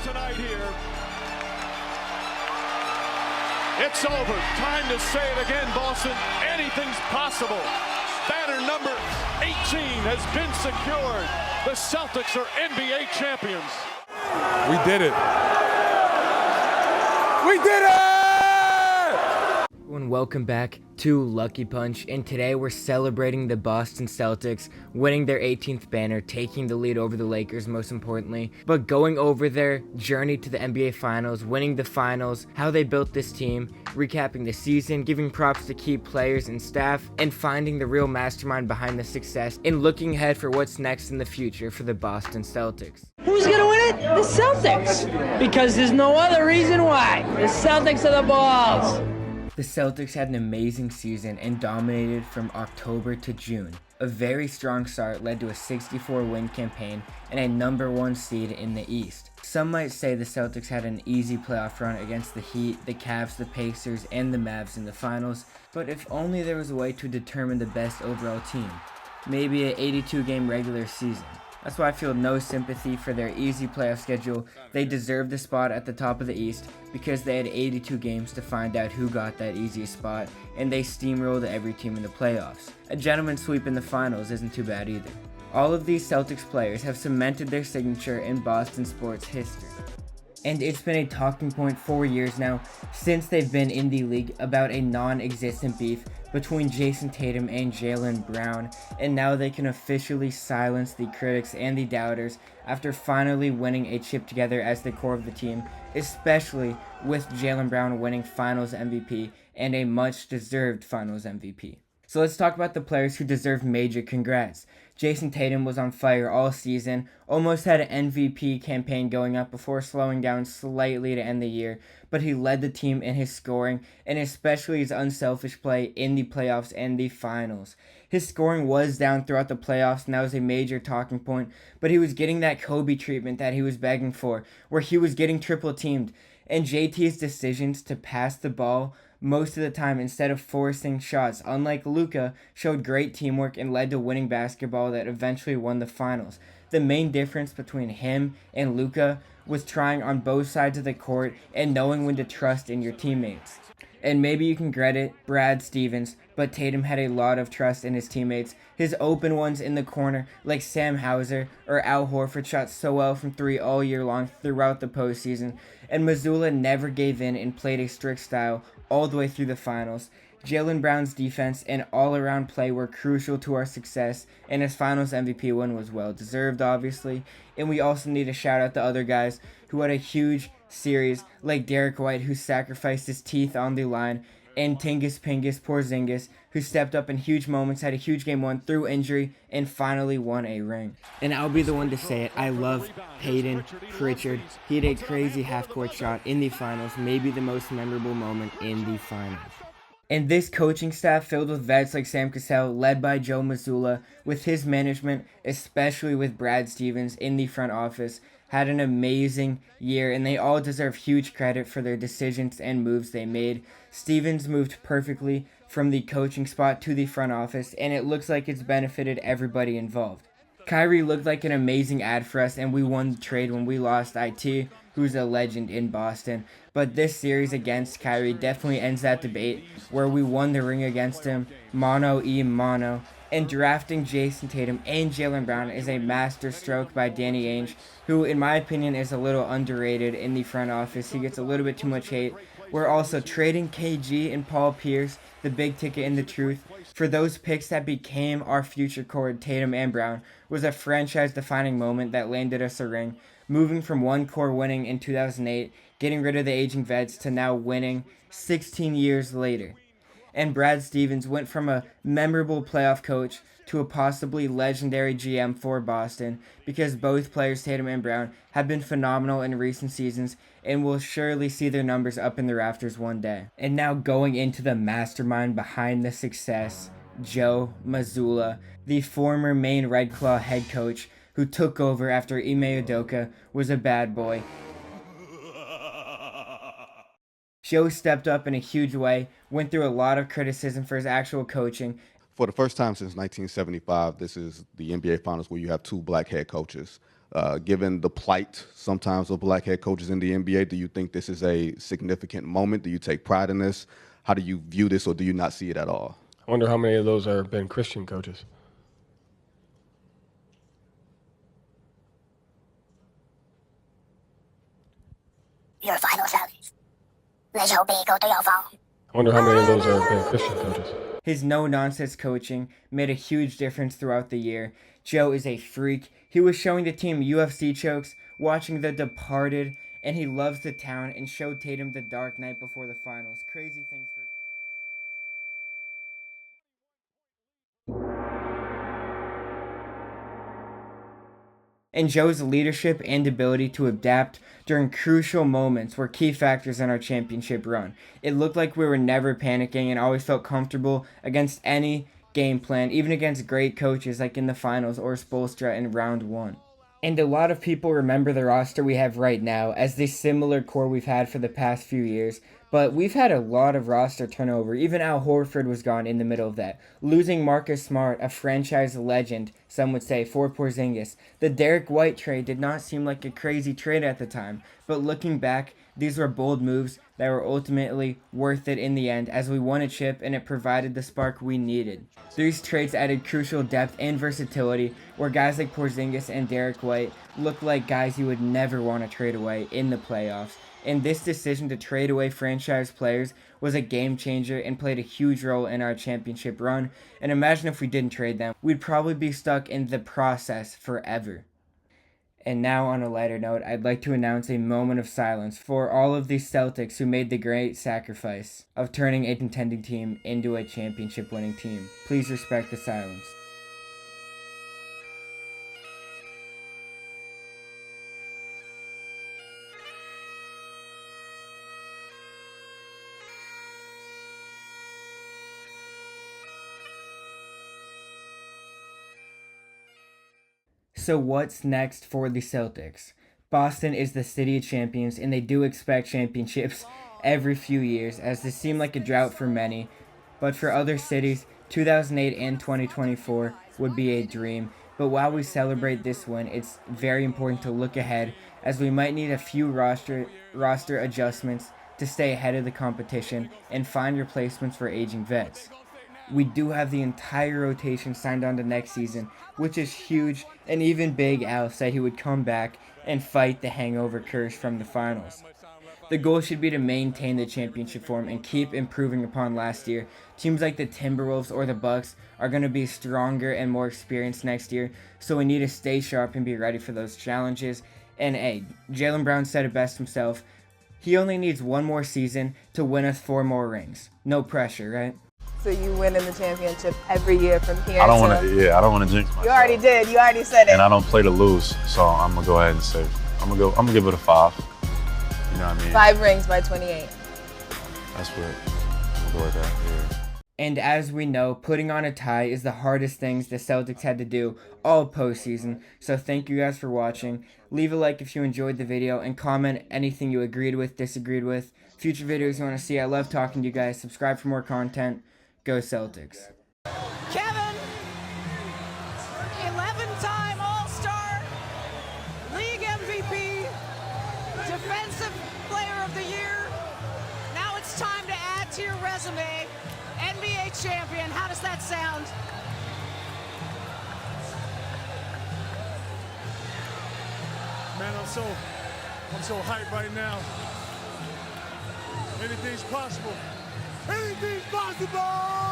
tonight here. It's over. Time to say it again, Boston. Anything's possible. Banner number 18 has been secured. The Celtics are NBA champions. We did it. We did it! And welcome back to Lucky Punch, and today we're celebrating the Boston Celtics winning their 18th banner, taking the lead over the Lakers most importantly, but going over their journey to the NBA Finals, winning the finals, how they built this team, recapping the season, giving props to key players and staff, and finding the real mastermind behind the success, and looking ahead for what's next in the future for the Boston Celtics. Who's gonna win it? The Celtics! Because there's no other reason why. The Celtics are the balls. The Celtics had an amazing season and dominated from October to June. A very strong start led to a 64-win campaign and a #1 seed in the East. Some might say the Celtics had an easy playoff run against the Heat, the Cavs, the Pacers, and the Mavs in the finals, but if only there was a way to determine the best overall team. Maybe an 82-game regular season. That's why I feel no sympathy for their easy playoff schedule. They deserve the spot at the top of the East because they had 82 games to find out who got that easiest spot, and they steamrolled every team in the playoffs. A gentleman's sweep in the finals isn't too bad either. All of these Celtics players have cemented their signature in Boston sports history. And it's been a talking point for years now, since they've been in the league, about a non-existent beef between Jason Tatum and Jaylen Brown, and now they can officially silence the critics and the doubters after finally winning a chip together as the core of the team, especially with Jaylen Brown winning Finals MVP and a much-deserved Finals MVP. So let's talk about the players who deserve major congrats. Jason Tatum was on fire all season, almost had an MVP campaign going up before slowing down slightly to end the year, but he led the team in his scoring and especially his unselfish play in the playoffs and the finals. His scoring was down throughout the playoffs, and that was a major talking point, but he was getting that Kobe treatment that he was begging for, where he was getting triple teamed, and JT's decisions to pass the ball most of the time instead of forcing shots, unlike Luka, showed great teamwork and led to winning basketball that eventually won the finals. The main difference between him and Luka was trying on both sides of the court and knowing when to trust in your teammates. And maybe you can credit Brad Stevens, but Tatum had a lot of trust in his teammates. His open ones in the corner, like Sam Hauser or Al Horford, shot so well from three all year long throughout the postseason, and Mazzulla never gave in and played a strict style all the way through the finals. Jaylen Brown's defense and all-around play were crucial to our success, and his finals MVP win was well-deserved, obviously. And we also need to shout out the other guys who had a huge series, like Derek White, who sacrificed his teeth on the line, and Tingus Pingus Porzingis, who stepped up in huge moments, had a huge game one through injury, and finally won a ring. And I'll be the one to say it, I love Peyton Pritchard. He had a crazy half-court shot in the finals, maybe the most memorable moment in the finals. And this coaching staff filled with vets like Sam Cassell, led by Joe Mazzulla, with his management, especially with Brad Stevens in the front office, had an amazing year, and they all deserve huge credit for their decisions and moves they made. Stevens moved perfectly from the coaching spot to the front office, and it looks like it's benefited everybody involved. Kyrie looked like an amazing ad for us, and we won the trade when we lost IT, who's a legend in Boston. But this series against Kyrie definitely ends that debate, where we won the ring against him, mano a mano. And drafting Jason Tatum and Jaylen Brown is a master stroke by Danny Ainge, who in my opinion is a little underrated in the front office. He gets a little bit too much hate. We're also trading KG and Paul Pierce, the big ticket in the truth, for those picks that became our future core. Tatum and Brown was a franchise-defining moment that landed us a ring, moving from one core winning in 2008, getting rid of the aging vets, to now winning 16 years later. And Brad Stevens went from a memorable playoff coach to a possibly legendary GM for Boston, because both players, Tatum and Brown, have been phenomenal in recent seasons and will surely see their numbers up in the rafters one day. And now going into the mastermind behind the success, Joe Mazzulla, the former Maine Red Claw head coach who took over after Ime Udoka was a bad boy. Joe stepped up in a huge way, went through a lot of criticism for his actual coaching. For the first time since 1975, this is the NBA Finals where you have two black head coaches. Given the plight sometimes of black head coaches in the NBA, do you think this is a significant moment? Do you take pride in this? How do you view this, or do you not see it at all? I wonder how many of those have been Christian coaches. Your final Celtics. 你手臂夠都有放。 I wonder how many of those have been Christian coaches. His no-nonsense coaching made a huge difference throughout the year. Joe is a freak. He was showing the team UFC chokes, watching The Departed, and he loves the town and showed Tatum the Dark Knight before the finals. Crazy things for... And Joe's leadership and ability to adapt during crucial moments were key factors in our championship run. It looked like we were never panicking and always felt comfortable against any game plan, even against great coaches like in the finals or Spoelstra in round 1. And a lot of people remember the roster we have right now as the similar core we've had for the past few years, but we've had a lot of roster turnover. Even Al Horford was gone in the middle of that. Losing Marcus Smart, a franchise legend, some would say, for Porzingis. The Derek White trade did not seem like a crazy trade at the time, but looking back, these were bold moves that were ultimately worth it in the end as we won a chip and it provided the spark we needed. These trades added crucial depth and versatility where guys like Porzingis and Derek White look like guys you would never want to trade away in the playoffs. And this decision to trade away franchise players was a game changer and played a huge role in our championship run. And imagine if we didn't trade them, we'd probably be stuck in the process forever. And now, on a lighter note, I'd like to announce a moment of silence for all of these Celtics who made the great sacrifice of turning a contending team into a championship-winning team. Please respect the silence. So what's next for the Celtics? Boston is the city of champions, and they do expect championships every few years, as this seemed like a drought for many. But for other cities, 2008 and 2024 would be a dream. But while we celebrate this win, it's very important to look ahead, as we might need a few roster adjustments to stay ahead of the competition and find replacements for aging vets. We do have the entire rotation signed on to next season, which is huge, and even Big Al said he would come back and fight the hangover curse from the finals. The goal should be to maintain the championship form and keep improving upon last year. Teams like the Timberwolves or the Bucks are going to be stronger and more experienced next year, so we need to stay sharp and be ready for those challenges. And hey, Jaylen Brown said it best himself. He only needs one more season to win us 4 more rings. No pressure, right? So you win in the championship every year from here. I don't want to jinx myself. You already did. You already said it. And I don't play to lose, so I'm gonna go ahead and say I'm gonna give it a 5. You know what I mean? 5 rings by 28. That's what I'm gonna go with that. Yeah. And as we know, putting on a tie is the hardest things the Celtics had to do all postseason. So thank you guys for watching. Leave a like if you enjoyed the video and comment anything you agreed with, disagreed with. Future videos you want to see. I love talking to you guys. Subscribe for more content. Go Celtics. Kevin, 11-time All-Star, League MVP, Defensive Player of the Year. Now it's time to add to your resume, NBA champion. How does that sound? Man, I'm so hyped right now. Anything's possible. Anything's possible!